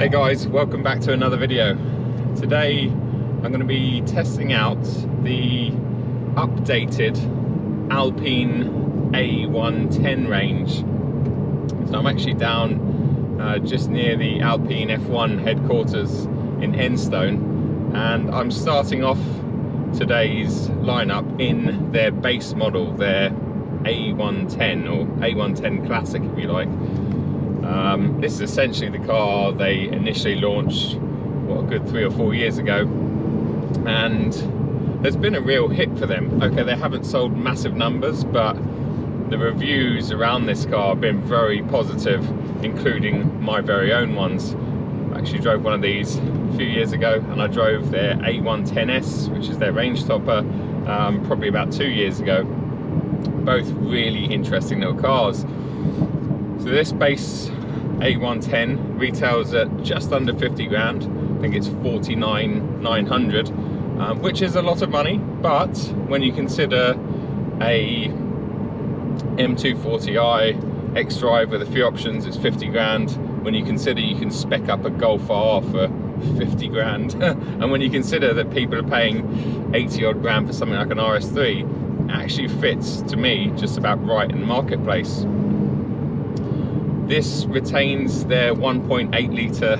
Hey guys, welcome back to another video. Today I'm going to be testing out the updated Alpine A110 range. So I'm actually down just near the Alpine F1 headquarters in Enstone, and I'm starting off today's lineup in their base model, their A110 or A110 Classic if you like. This is essentially the car they initially launched, what, a good 3 or 4 years ago, and there's been a real hit for them. Okay, they haven't sold massive numbers, but the reviews around this car have been very positive, including my very own ones. I actually drove one of these a few years ago, and I drove their A110 S, which is their range topper, probably about 2 years ago. Both really interesting little cars. So this base A110 retails at just under 50 grand. I think it's 49,900, which is a lot of money, but when you consider a M240i X-Drive with a few options, it's 50 grand. When you consider you can spec up a Golf R for 50 grand, and when you consider that people are paying 80 odd grand for something like an RS3, it actually fits, to me, just about right in the marketplace. This retains their 1.8 litre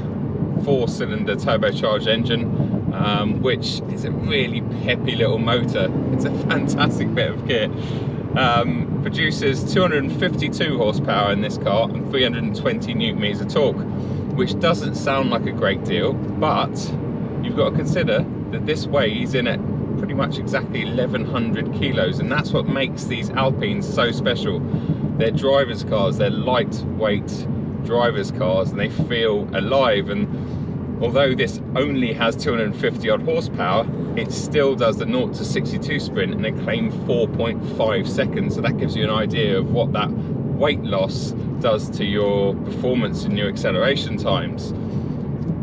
4-cylinder turbocharged engine, which is a really peppy little motor. It's a fantastic bit of kit. Produces 252 horsepower in this car and 320 newton meters of torque, which doesn't sound like a great deal, but you've got to consider that this weighs in at pretty much exactly 1,100 kilos, and that's what makes these Alpines so special. They're drivers' cars, they're lightweight drivers' cars, and they feel alive. And although this only has 250 odd horsepower, it still does the 0 to 62 sprint, and they claim 4.5 seconds. So that gives you an idea of what that weight loss does to your performance and your acceleration times.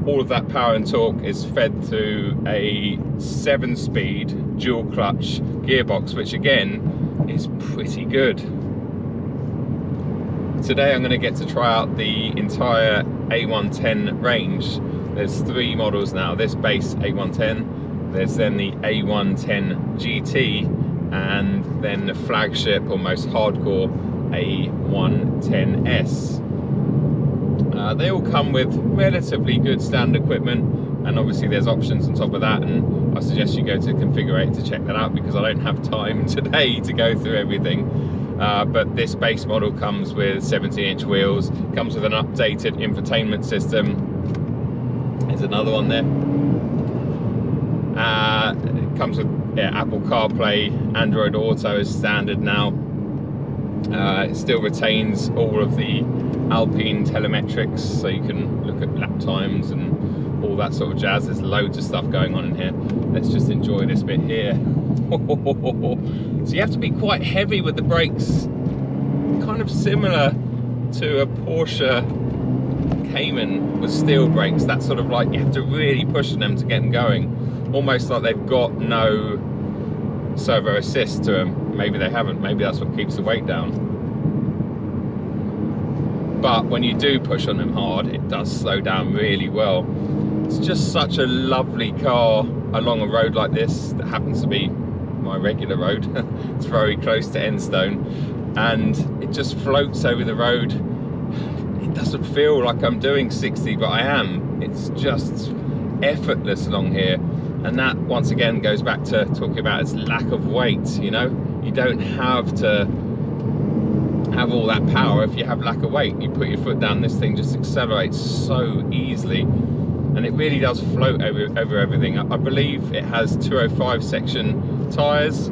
All of that power and torque is fed through a 7-speed dual clutch gearbox, which again is pretty good. Today I'm going to get to try out the entire A110 range. There's 3 models now. This base A110, there's then the A110 GT, and then the flagship or most hardcore A110 S. They all come with relatively good standard equipment, and obviously there's options on top of that, and I suggest you go to Configurate to check that out, because I don't have time today to go through everything. But this base model comes with 17-inch wheels, comes with an updated infotainment system. There's another one there. It comes with Apple CarPlay, Android Auto is standard now. It still retains all of the Alpine telemetrics, so you can look at lap times and all that sort of jazz. There's loads of stuff going on in here. Let's just enjoy this bit here. So you have to be quite heavy with the brakes, kind of similar to a Porsche Cayman with steel brakes. That's sort of like, you have to really push them to get them going, almost like they've got no servo assist to them. Maybe they haven't, maybe that's what keeps the weight down. But when you do push on them hard, it does slow down really well. It's just such a lovely car along a road like this that happens to be my regular road. It's very close to Enstone, and it just floats over the road. It doesn't feel like I'm doing 60, but I am. It's just effortless along here, and that once again goes back to talking about its lack of weight. You know, you don't have to have all that power if you have lack of weight. You put your foot down, this thing just accelerates so easily, and it really does float over everything. I believe it has 205 section tyres,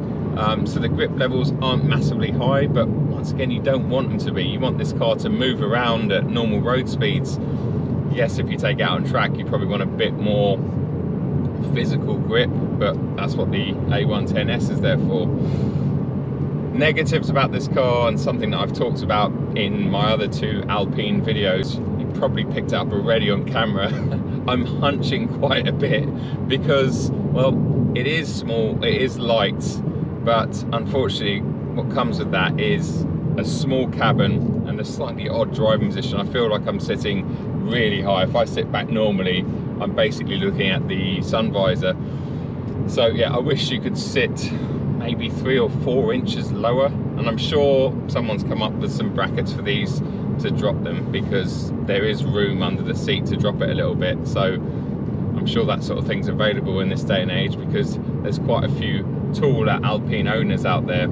so the grip levels aren't massively high, but once again, you don't want them to be. You want this car to move around at normal road speeds. Yes, if you take it out on track, you probably want a bit more physical grip, but that's what the A110S is there for. Negatives about this car, and something that I've talked about in my other 2 Alpine videos, you probably picked it up already on camera. I'm hunching quite a bit because, well, it is small, it is light, but unfortunately what comes with that is a small cabin and a slightly odd driving position. I feel like I'm sitting really high. If I sit back normally, I'm basically looking at the sun visor. So yeah, I wish you could sit maybe 3 or 4 inches lower, and I'm sure someone's come up with some brackets for these to drop them, because there is room under the seat to drop it a little bit. So I'm sure that sort of thing's available in this day and age, because there's quite a few taller Alpine owners out there.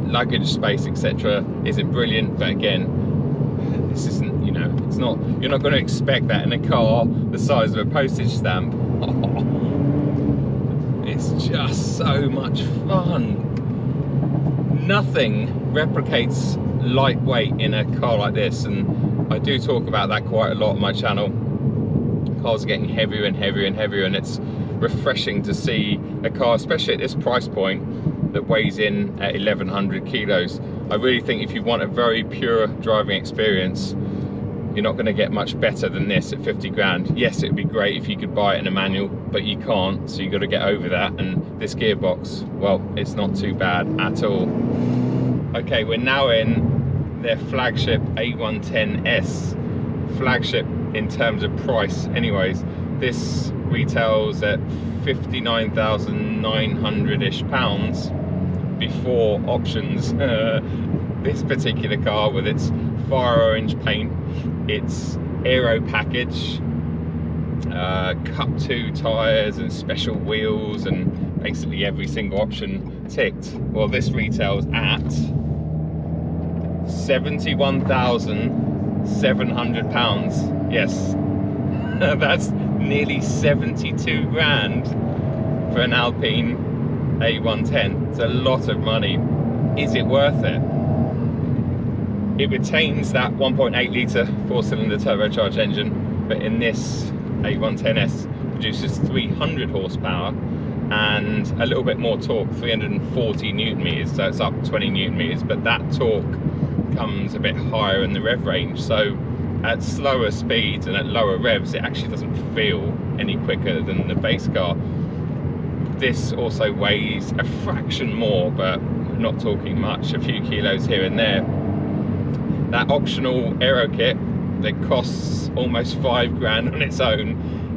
Luggage space, etc. isn't brilliant, but again, this isn't, you know, it's not, you're not going to expect that in a car the size of a postage stamp. It's just so much fun. Nothing replicates lightweight in a car like this, and I do talk about that quite a lot on my channel. Cars are getting heavier and heavier and heavier, and it's refreshing to see a car, especially at this price point, that weighs in at 1100 kilos. I really think if you want a very pure driving experience, you're not going to get much better than this at 50 grand. Yes, it would be great if you could buy it in a manual, but you can't, so you've got to get over that. And this gearbox, well, it's not too bad at all. Okay, we're now in their flagship A110 S. Flagship in terms of price anyways. This retails at 59,900-ish pounds before options. This particular car, with its fire orange paint, its aero package, Cup 2 tyres and special wheels, and basically every single option ticked, well, this retails at £71,700. Yes, that's nearly 72 grand for an Alpine A110. It's a lot of money. Is it worth it? It retains that 1.8 litre 4-cylinder turbocharged engine, but in this A110S produces 300 horsepower and a little bit more torque, 340 newton meters, so it's up 20 newton meters, but that torque comes a bit higher in the rev range. So at slower speeds and at lower revs, it actually doesn't feel any quicker than the base car. This also weighs a fraction more, but we're not talking much, a few kilos here and there. That optional aero kit that costs almost 5 grand on its own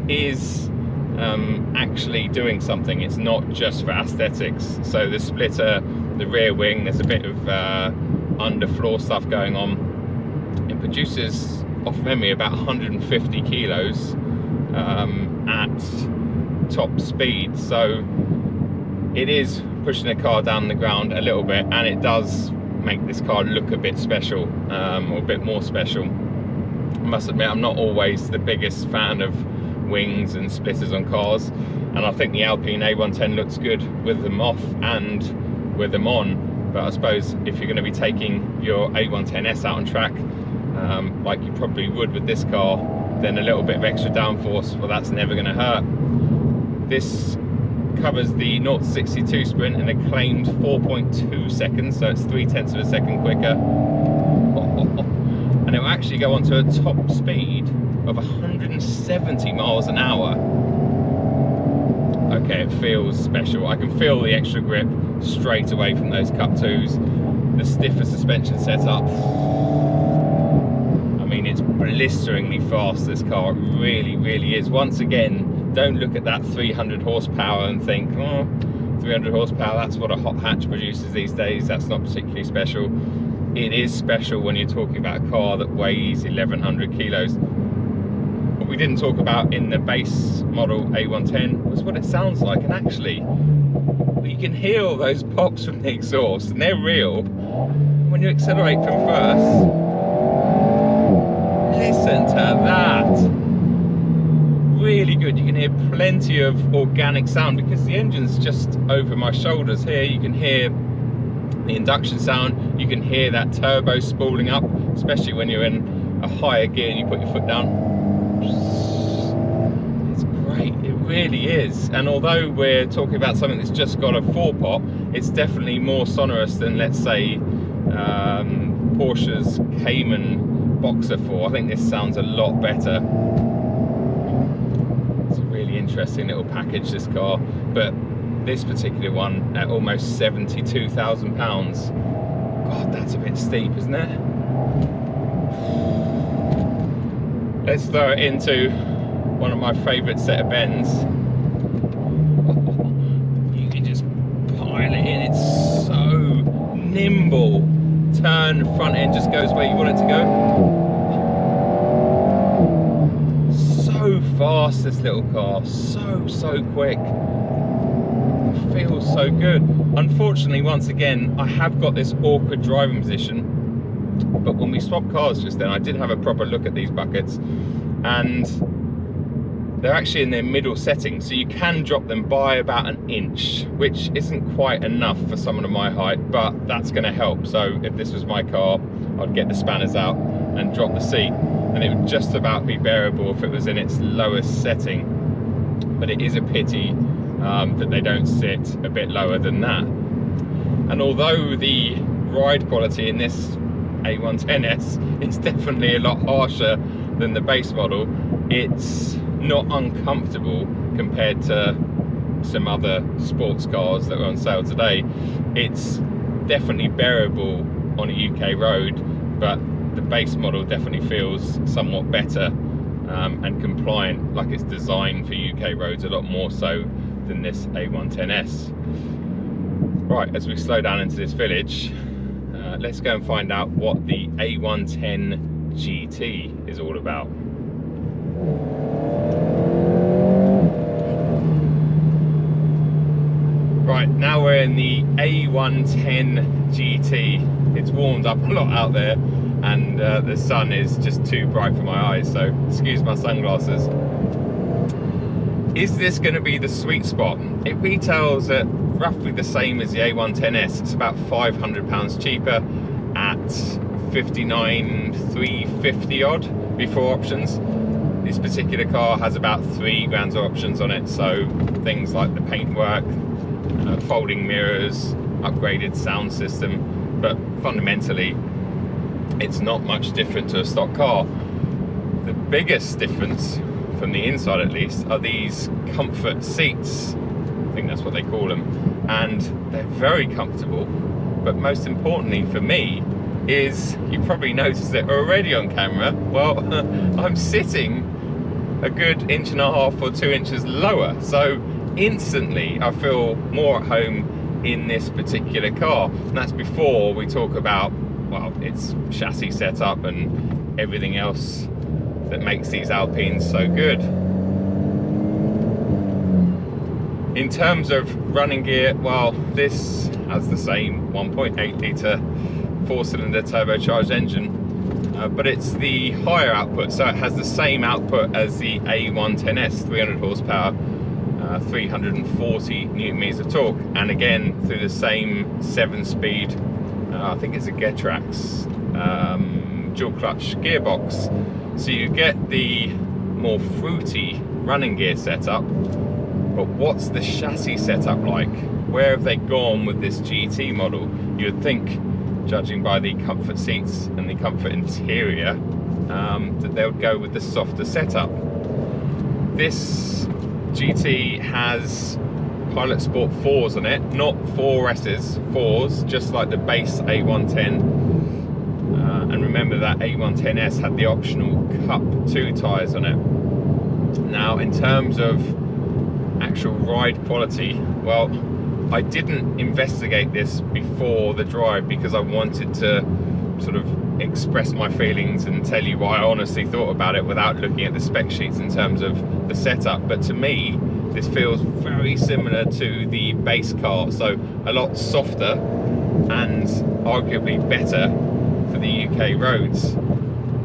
is actually doing something. It's not just for aesthetics. So the splitter, the rear wing, there's a bit of underfloor stuff going on. It produces, off memory, about 150 kilos at top speed. So it is pushing the car down the ground a little bit, and it does make this car look a bit special, or a bit more special. I must admit, I'm not always the biggest fan of wings and splitters on cars, and I think the Alpine A110 looks good with them off and with them on. But I suppose if you're going to be taking your A110S out on track, like you probably would with this car, then a little bit of extra downforce, well, that's never going to hurt. This covers the 0 to 62 sprint in a claimed 4.2 seconds, so it's 0.3 of a second quicker. And it will actually go on to a top speed of 170 miles an hour. Okay, it feels special. I can feel the extra grip straight away from those Cup 2s. The stiffer suspension setup. I mean, it's blisteringly fast, this car. It really, really is. Once again, don't look at that 300 horsepower and think, oh, 300 horsepower, that's what a hot hatch produces these days. That's not particularly special. It is special when you're talking about a car that weighs 1100 kilos. What we didn't talk about in the base model A110 was what it sounds like, and actually you can hear all those pops from the exhaust, and they're real. When you accelerate from first, listen to that. Really good. You can hear plenty of organic sound because the engine's just over my shoulders here. You can hear the induction sound, you can hear that turbo spooling up, especially when you're in a higher gear and you put your foot down. It's great, it really is. And although we're talking about something that's just got a 4-pot, it's definitely more sonorous than, let's say, Porsche's Cayman Boxer 4. I think this sounds a lot better. Really interesting little package, this car, but this particular one at almost £72,000, God, that's a bit steep, isn't it? Let's throw it into one of my favourite set of bends. You can just pile it in, it's so nimble. Turn, front end just goes where you want it to go. So fast, this little car, so quick. It feels so good. Unfortunately, once again, I have got this awkward driving position, but when we swapped cars just then, I did have a proper look at these buckets, and they're actually in their middle setting, so you can drop them by about an inch, which isn't quite enough for someone of my height, but that's going to help. So if this was my car, I'd get the spanners out and drop the seat, and it would just about be bearable if it was in its lowest setting. But it is a pity that they don't sit a bit lower than that. And although the ride quality in this A110S is definitely a lot harsher than the base model, it's not uncomfortable compared to some other sports cars that are on sale today. It's definitely bearable on a UK road, but the base model definitely feels somewhat better and compliant, like it's designed for UK roads a lot more so than this A110S. Right, as we slow down into this village, let's go and find out what the A110 GT is all about. Right, now we're in the A110 GT. It's warmed up a lot out there, and the sun is just too bright for my eyes, so excuse my sunglasses. Is this going to be the sweet spot? It retails at roughly the same as the A110S. It's about £500 cheaper at 59,350 odd before options. This particular car has about 3 grand of options on it, so things like the paintwork, folding mirrors, upgraded sound system, but fundamentally it's not much different to a stock car. The biggest difference, from the inside at least, are these comfort seats. I think that's what they call them, and they're very comfortable. But most importantly for me is, you probably noticed it already on camera, well, I'm sitting a good 1.5 or 2 inches lower, so instantly I feel more at home in this particular car. And that's before we talk about, well, its chassis setup and everything else that makes these Alpines so good. In terms of running gear, well, this has the same 1.8 litre 4-cylinder turbocharged engine, but it's the higher output, so it has the same output as the A110S, 300 horsepower, 340 newton meters of torque, and again through the same 7-speed, I think it's a Getrax dual clutch gearbox. So you get the more fruity running gear setup, but what's the chassis setup like? Where have they gone with this GT model? You would think, judging by the comfort seats and the comfort interior, that they would go with the softer setup. This GT has Pilot Sport 4s on it, not 4S's, 4s, just like the base A110. And remember that A110S had the optional Cup 2 tyres on it. Now, in terms of actual ride quality, well, I didn't investigate this before the drive because I wanted to sort of express my feelings and tell you what I honestly thought about it without looking at the spec sheets in terms of the setup. But to me, this feels very similar to the base car, so a lot softer and arguably better for the UK roads,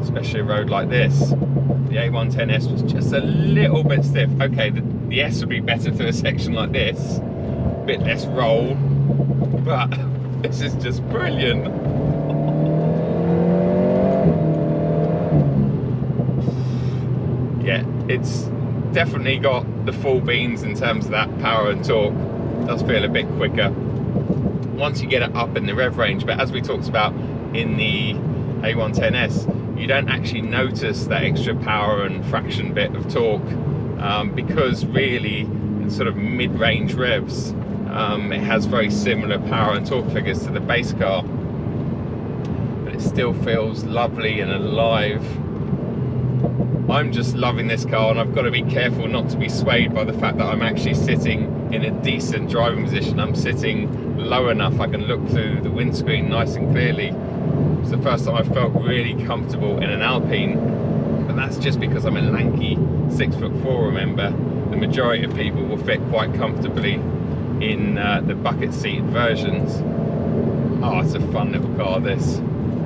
especially a road like this. The A110S was just a little bit stiff. Okay, the S would be better for a section like this, a bit less roll, but this is just brilliant. Yeah, it's definitely got the full beans in terms of that power and torque. It does feel a bit quicker once you get it up in the rev range, but as we talked about in the A110S, you don't actually notice that extra power and fraction bit of torque because really in sort of mid-range revs it has very similar power and torque figures to the base car. it still feels lovely and alive. I'm just loving this car, and I've got to be careful not to be swayed by the fact that I'm actually sitting in a decent driving position. I'm sitting low enough I can look through the windscreen nice and clearly. It's the first time I felt really comfortable in an Alpine, but that's just because I'm a lanky 6'4", remember. The majority of people will fit quite comfortably in the bucket seat versions. Oh, it's a fun little car, this.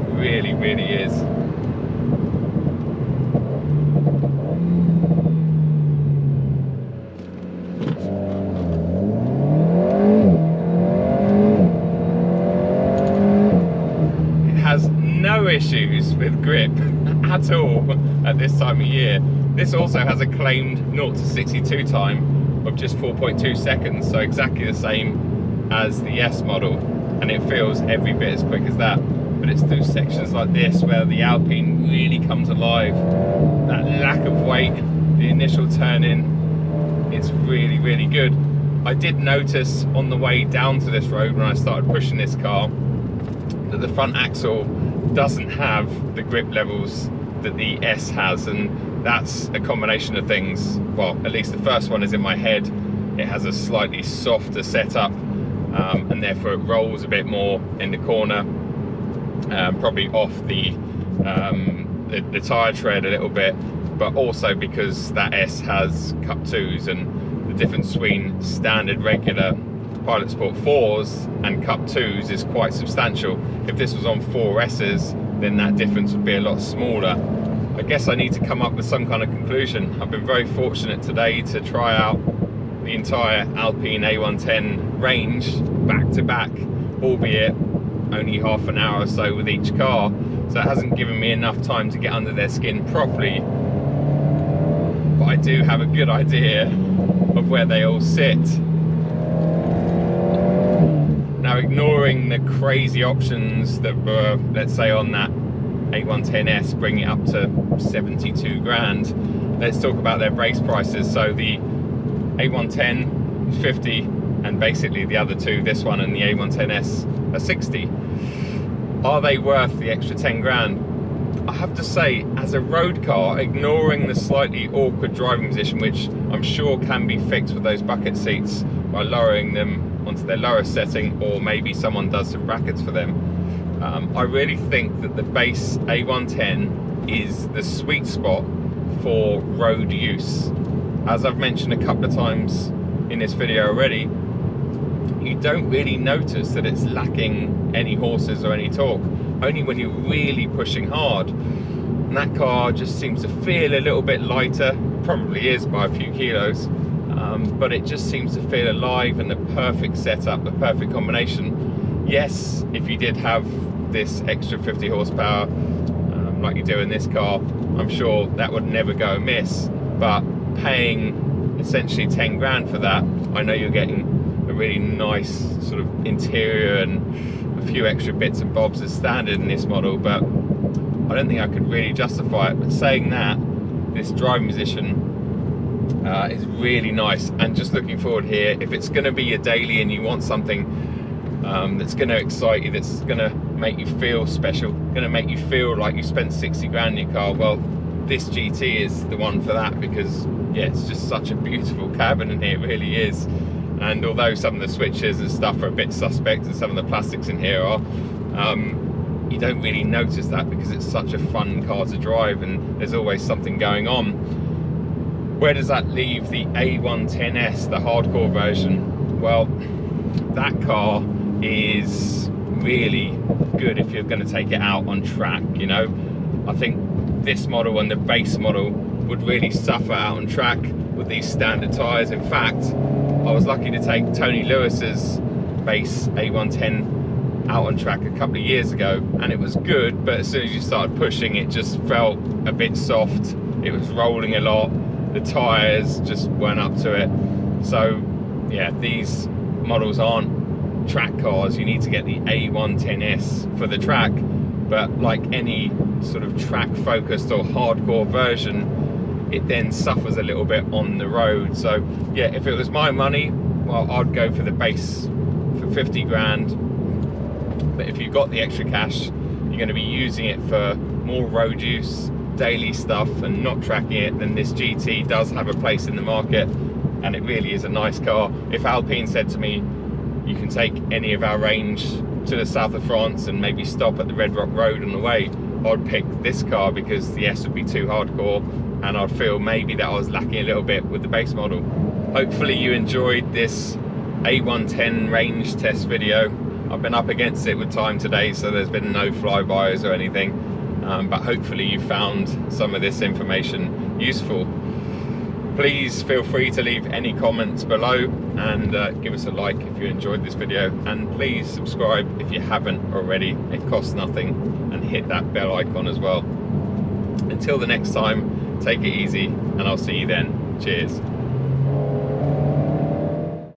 Really, really is. No issues with grip at all at this time of year. This also has a claimed 0 to 62 time of just 4.2 seconds, so exactly the same as the S model, and it feels every bit as quick as that. But it's through sections like this where the Alpine really comes alive. That lack of weight, the initial turn in, it's really, really good. I did notice on the way down to this road when I started pushing this car that the front axle doesn't have the grip levels that the S has, and that's a combination of things. Well, at least the first one is in my head. It has a slightly softer setup, and therefore it rolls a bit more in the corner, probably off the tyre tread a little bit, but also because that S has Cup 2s, and the difference between standard regular Pilot Sport 4s and Cup 2s is quite substantial. If this was on 4Ss, then that difference would be a lot smaller. I guess I need to come up with some kind of conclusion. I've been very fortunate today to try out the entire Alpine A110 range back to back, albeit only half an hour or so with each car, so it hasn't given me enough time to get under their skin properly, but I do have a good idea of where they all sit. Now, ignoring the crazy options that were, let's say, on that A110 S, bringing it up to 72 grand, let's talk about their base prices. So the A110 is 50, and basically the other two, this one and the A110S, are 60. Are they worth the extra 10 grand? I have to say, as a road car, ignoring the slightly awkward driving position, which I'm sure can be fixed with those bucket seats by lowering them onto their lowest setting, or maybe someone does some brackets for them, I really think that the base A110 is the sweet spot for road use. As I've mentioned a couple of times in this video already, you don't really notice that it's lacking any horses or any torque, only when you're really pushing hard. And that car just seems to feel a little bit lighter, probably is by a few kilos, but it just seems to feel alive, and the perfect setup, the perfect combination. Yes, if you did have this extra 50 horsepower like you do in this car, I'm sure that would never go amiss, but paying essentially 10 grand for that, I know you're getting a really nice sort of interior and a few extra bits and bobs as standard in this model, but I don't think I could really justify it. But saying that, this driving position is really nice, and just looking forward here, if it's going to be a daily and you want something that's going to excite you, that's going to make you feel special, going to make you feel like you spent 60 grand in your car, well, this GT is the one for that, because yeah, it's just such a beautiful cabin in here, it really is. And although some of the switches and stuff are a bit suspect, and some of the plastics in here are, you don't really notice that because it's such a fun car to drive and there's always something going on. Where does that leave the A110S, the hardcore version? Well, that car is really good if you're going to take it out on track, you know. I think this model and the base model would really suffer out on track with these standard tyres. In fact, I was lucky to take Tony Lewis's base A110 out on track a couple of years ago, and it was good, but as soon as you started pushing, it just felt a bit soft. It was rolling a lot, the tyres just weren't up to it. So yeah, these models aren't track cars. You need to get the A110S for the track, but like any sort of track focused or hardcore version, it then suffers a little bit on the road. So yeah, if it was my money, well, I'd go for the base for 50 grand. But if you've got the extra cash, you going to be using it for more road use, daily stuff, and not tracking it, then this GT does have a place in the market, and it really is a nice car. If Alpine said to me, you can take any of our range to the south of France and maybe stop at the Red Rock Road on the way, I'd pick this car, because the S would be too hardcore, and I'd feel maybe that I was lacking a little bit with the base model. Hopefully you enjoyed this A110 range test video. I've been up against it with time today, so there's been no flybys or anything, but hopefully you found some of this information useful. Please feel free to leave any comments below, and give us a like if you enjoyed this video, and please subscribe if you haven't already. It costs nothing, and hit that bell icon as well. Until the next time, take it easy, and I'll see you then. Cheers.